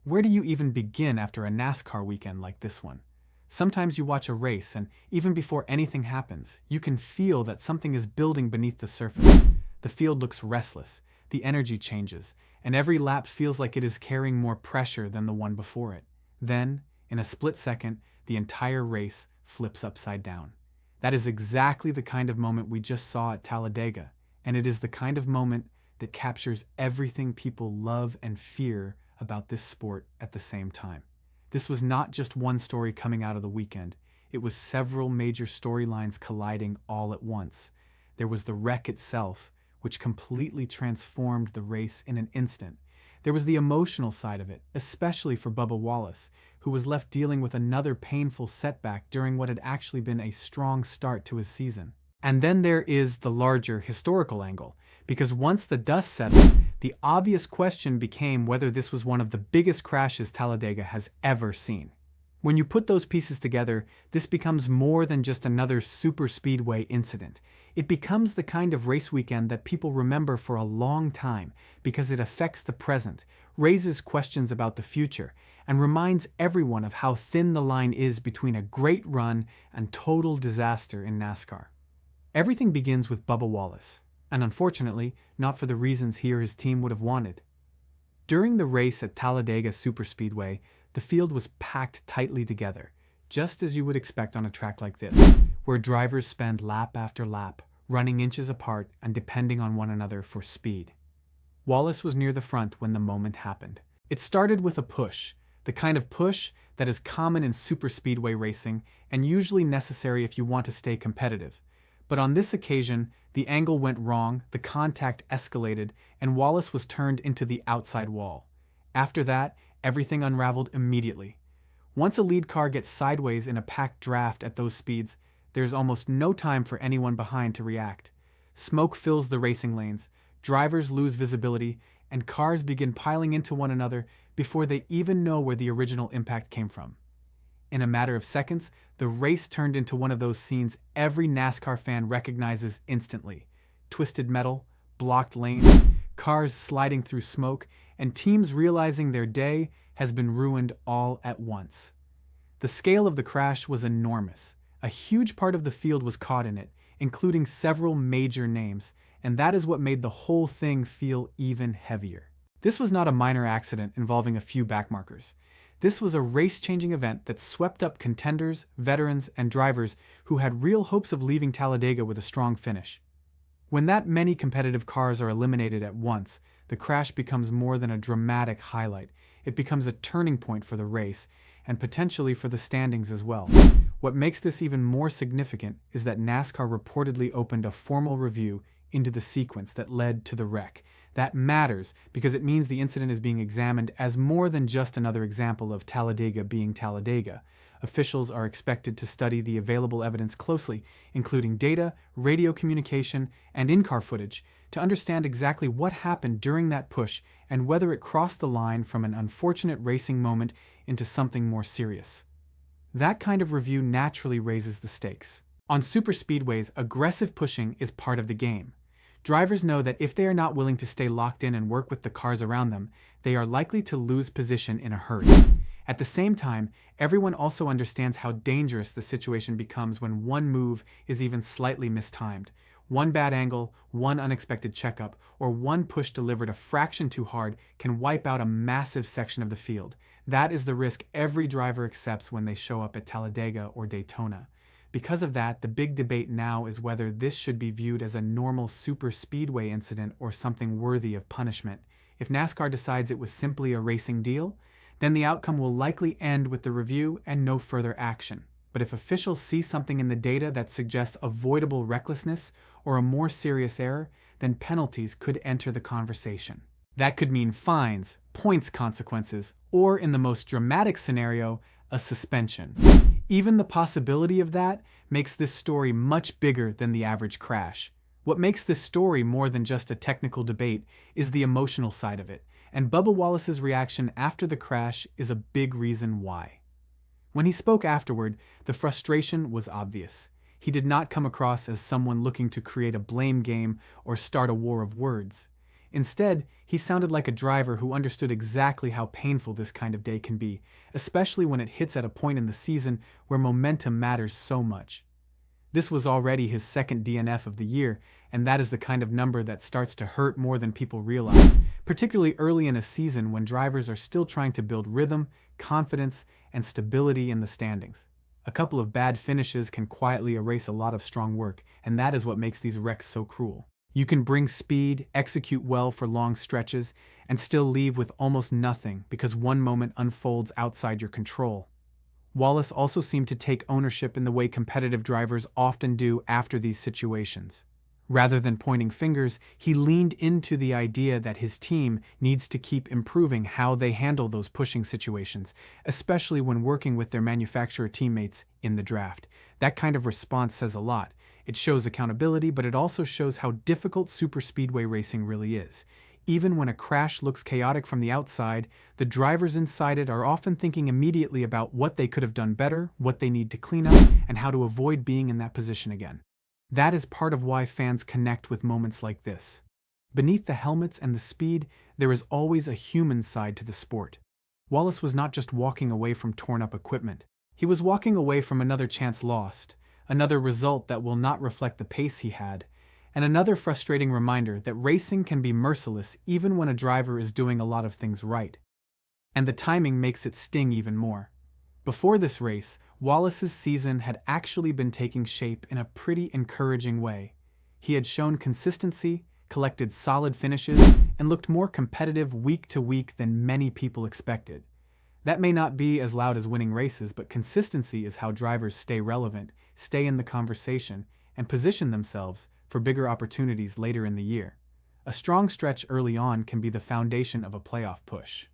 Where do you even begin after a NASCAR weekend like this one? Sometimes you watch a race, and even before anything happens, you can feel that something is building beneath the surface. The field looks restless, the energy changes, and every lap feels like it is carrying more pressure than the one before it. Then, in a split second, the entire race flips upside down. That is exactly the kind of moment we just saw at Talladega, and it is the kind of moment that captures everything people love and fear about this sport at the same time. This was not just one story coming out of the weekend. It was several major storylines colliding all at once. There was the wreck itself, which completely transformed the race in an instant. There was the emotional side of it, especially for Bubba Wallace, who was left dealing with another painful setback during what had actually been a strong start to his season. And then there is the larger historical angle, because once the dust settled, the obvious question became whether this was one of the biggest crashes Talladega has ever seen. When you put those pieces together, this becomes more than just another super speedway incident. It becomes the kind of race weekend that people remember for a long time because it affects the present, raises questions about the future, and reminds everyone of how thin the line is between a great run and total disaster in NASCAR. Everything begins with Bubba Wallace, and unfortunately, not for the reasons he or his team would have wanted. During the race at Talladega Superspeedway, the field was packed tightly together, just as you would expect on a track like this, where drivers spend lap after lap, running inches apart and depending on one another for speed. Wallace was near the front when the moment happened. It started with a push, the kind of push that is common in superspeedway racing and usually necessary if you want to stay competitive. But on this occasion, the angle went wrong, the contact escalated, and Wallace was turned into the outside wall. After that, everything unraveled immediately. Once a lead car gets sideways in a packed draft at those speeds, there's almost no time for anyone behind to react. Smoke fills the racing lanes, drivers lose visibility, and cars begin piling into one another before they even know where the original impact came from. In a matter of seconds, the race turned into one of those scenes every NASCAR fan recognizes instantly. Twisted metal, blocked lanes, cars sliding through smoke, and teams realizing their day has been ruined all at once. The scale of the crash was enormous. A huge part of the field was caught in it, including several major names, and that is what made the whole thing feel even heavier. This was not a minor accident involving a few backmarkers. This was a race-changing event that swept up contenders, veterans, and drivers who had real hopes of leaving Talladega with a strong finish. When that many competitive cars are eliminated at once, the crash becomes more than a dramatic highlight. It becomes a turning point for the race, and potentially for the standings as well. What makes this even more significant is that NASCAR reportedly opened a formal review into the sequence that led to the wreck. That matters because it means the incident is being examined as more than just another example of Talladega being Talladega. Officials are expected to study the available evidence closely, including data, radio communication, and in-car footage, to understand exactly what happened during that push and whether it crossed the line from an unfortunate racing moment into something more serious. That kind of review naturally raises the stakes. On superspeedways, aggressive pushing is part of the game. Drivers know that if they are not willing to stay locked in and work with the cars around them, they are likely to lose position in a hurry. At the same time, everyone also understands how dangerous the situation becomes when one move is even slightly mistimed. One bad angle, one unexpected checkup, or one push delivered a fraction too hard can wipe out a massive section of the field. That is the risk every driver accepts when they show up at Talladega or Daytona. Because of that, the big debate now is whether this should be viewed as a normal super speedway incident or something worthy of punishment. If NASCAR decides it was simply a racing deal, then the outcome will likely end with the review and no further action. But if officials see something in the data that suggests avoidable recklessness or a more serious error, then penalties could enter the conversation. That could mean fines, points consequences, or in the most dramatic scenario, a suspension. Even the possibility of that makes this story much bigger than the average crash. What makes this story more than just a technical debate is the emotional side of it, and Bubba Wallace's reaction after the crash is a big reason why. When he spoke afterward, the frustration was obvious. He did not come across as someone looking to create a blame game or start a war of words. Instead, he sounded like a driver who understood exactly how painful this kind of day can be, especially when it hits at a point in the season where momentum matters so much. This was already his second DNF of the year, and that is the kind of number that starts to hurt more than people realize, particularly early in a season when drivers are still trying to build rhythm, confidence, and stability in the standings. A couple of bad finishes can quietly erase a lot of strong work, and that is what makes these wrecks so cruel. You can bring speed, execute well for long stretches, and still leave with almost nothing because one moment unfolds outside your control. Wallace also seemed to take ownership in the way competitive drivers often do after these situations. Rather than pointing fingers, he leaned into the idea that his team needs to keep improving how they handle those pushing situations, especially when working with their manufacturer teammates in the draft. That kind of response says a lot. It shows accountability, but it also shows how difficult superspeedway racing really is. Even when a crash looks chaotic from the outside, the drivers inside it are often thinking immediately about what they could have done better, what they need to clean up, and how to avoid being in that position again. That is part of why fans connect with moments like this. Beneath the helmets and the speed, there is always a human side to the sport. Wallace was not just walking away from torn-up equipment. He was walking away from another chance lost, another result that will not reflect the pace he had, and another frustrating reminder that racing can be merciless even when a driver is doing a lot of things right. And the timing makes it sting even more. Before this race, Wallace's season had actually been taking shape in a pretty encouraging way. He had shown consistency, collected solid finishes, and looked more competitive week to week than many people expected. That may not be as loud as winning races, but consistency is how drivers stay relevant, stay in the conversation, and position themselves for bigger opportunities later in the year. A strong stretch early on can be the foundation of a playoff push.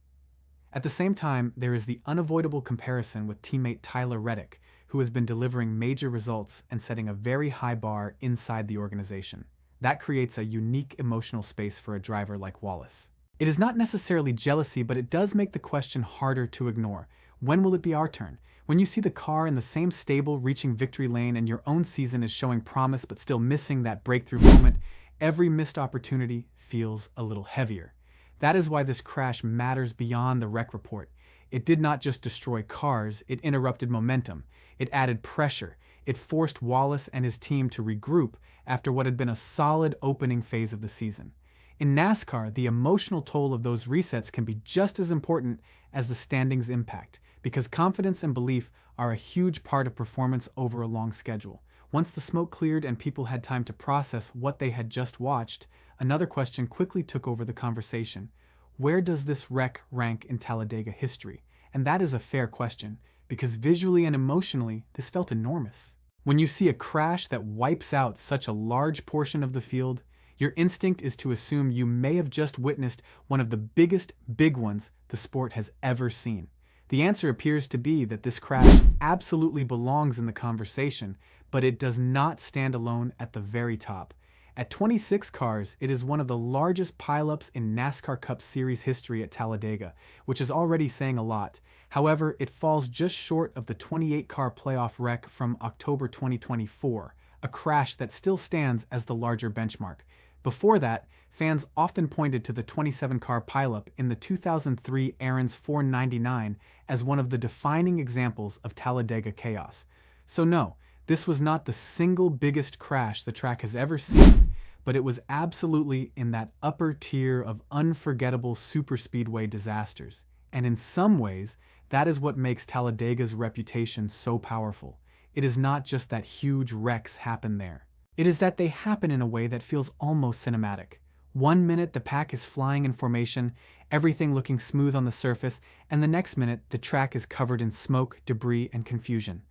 At the same time, there is the unavoidable comparison with teammate Tyler Reddick, who has been delivering major results and setting a very high bar inside the organization. That creates a unique emotional space for a driver like Wallace. It is not necessarily jealousy, but it does make the question harder to ignore. When will it be our turn? When you see the car in the same stable reaching victory lane and your own season is showing promise but still missing that breakthrough moment, every missed opportunity feels a little heavier. That is why this crash matters beyond the wreck report. It did not just destroy cars, it interrupted momentum. It added pressure. It forced Wallace and his team to regroup after what had been a solid opening phase of the season. In NASCAR, the emotional toll of those resets can be just as important as the standings impact, because confidence and belief are a huge part of performance over a long schedule. Once the smoke cleared and people had time to process what they had just watched, another question quickly took over the conversation. Where does this wreck rank in Talladega history? And that is a fair question, because visually and emotionally, this felt enormous. When you see a crash that wipes out such a large portion of the field, your instinct is to assume you may have just witnessed one of the biggest big ones the sport has ever seen. The answer appears to be that this crash absolutely belongs in the conversation, but it does not stand alone at the very top. At 26 cars, it is one of the largest pileups in NASCAR Cup Series history at Talladega, which is already saying a lot. However, it falls just short of the 28-car playoff wreck from October 2024, a crash that still stands as the larger benchmark. Before that, fans often pointed to the 27-car pileup in the 2003 Aaron's 499 as one of the defining examples of Talladega chaos. So no, this was not the single biggest crash the track has ever seen, but it was absolutely in that upper tier of unforgettable superspeedway disasters. And in some ways, that is what makes Talladega's reputation so powerful. It is not just that huge wrecks happen there. It is that they happen in a way that feels almost cinematic. One minute the pack is flying in formation, everything looking smooth on the surface, and the next minute the track is covered in smoke, debris, and confusion.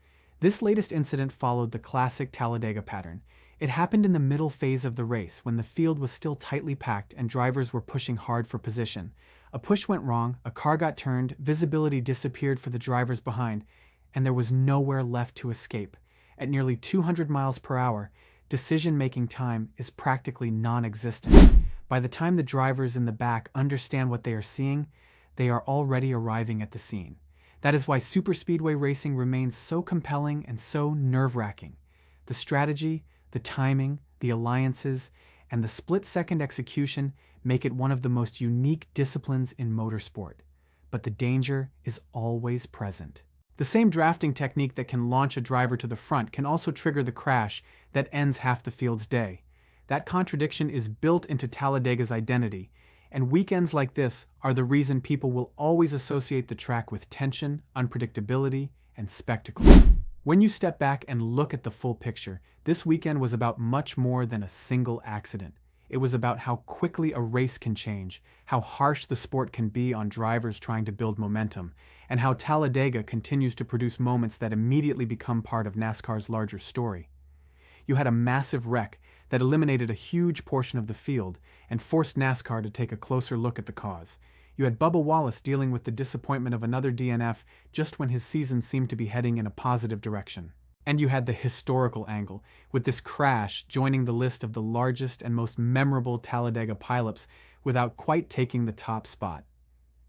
This latest incident followed the classic Talladega pattern. It happened in the middle phase of the race when the field was still tightly packed and drivers were pushing hard for position. A push went wrong, a car got turned, visibility disappeared for the drivers behind, and there was nowhere left to escape. At nearly 200 miles per hour, decision-making time is practically non-existent. By the time the drivers in the back understand what they are seeing, they are already arriving at the scene. That is why superspeedway racing remains so compelling and so nerve-wracking. The strategy, the timing, the alliances, and the split-second execution make it one of the most unique disciplines in motorsport. But the danger is always present. The same drafting technique that can launch a driver to the front can also trigger the crash that ends half the field's day. That contradiction is built into Talladega's identity, and weekends like this are the reason people will always associate the track with tension, unpredictability, and spectacle. When you step back and look at the full picture, this weekend was about much more than a single accident. It was about how quickly a race can change, how harsh the sport can be on drivers trying to build momentum, and how Talladega continues to produce moments that immediately become part of NASCAR's larger story. You had a massive wreck that eliminated a huge portion of the field and forced NASCAR to take a closer look at the cause. You had Bubba Wallace dealing with the disappointment of another DNF just when his season seemed to be heading in a positive direction. And you had the historical angle, with this crash joining the list of the largest and most memorable Talladega pileups without quite taking the top spot.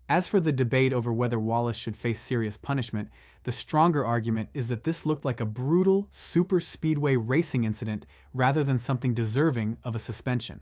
As for the debate over whether Wallace should face serious punishment, the stronger argument is that this looked like a brutal, super speedway racing incident rather than something deserving of a suspension.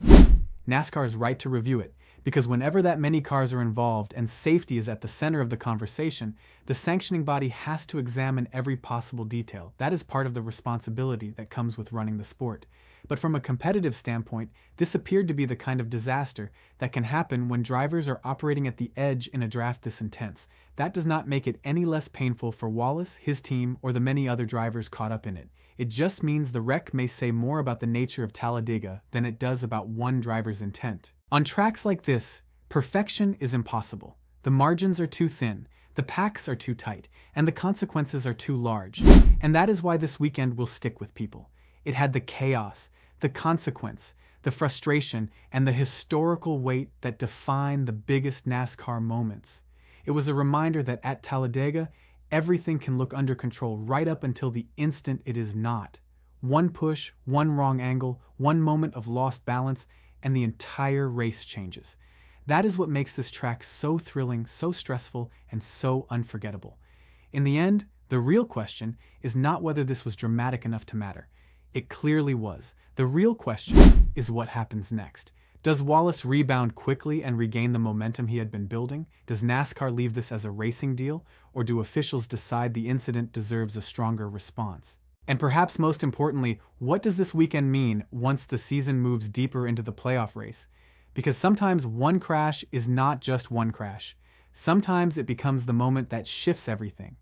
NASCAR is right to review it, because whenever that many cars are involved and safety is at the center of the conversation, the sanctioning body has to examine every possible detail. That is part of the responsibility that comes with running the sport. But from a competitive standpoint, this appeared to be the kind of disaster that can happen when drivers are operating at the edge in a draft this intense. That does not make it any less painful for Wallace, his team, or the many other drivers caught up in it. It just means the wreck may say more about the nature of Talladega than it does about one driver's intent. On tracks like this, perfection is impossible. The margins are too thin, the packs are too tight, and the consequences are too large. And that is why this weekend will stick with people. It had the chaos, the consequence, the frustration, and the historical weight that define the biggest NASCAR moments. It was a reminder that at Talladega, everything can look under control right up until the instant it is not. One push, one wrong angle, one moment of lost balance, and the entire race changes. That is what makes this track so thrilling, so stressful, and so unforgettable. In the end, the real question is not whether this was dramatic enough to matter. It clearly was. The real question is what happens next. Does Wallace rebound quickly and regain the momentum he had been building? Does NASCAR leave this as a racing deal? Or do officials decide the incident deserves a stronger response? And perhaps most importantly, what does this weekend mean once the season moves deeper into the playoff race? Because sometimes one crash is not just one crash. Sometimes it becomes the moment that shifts everything.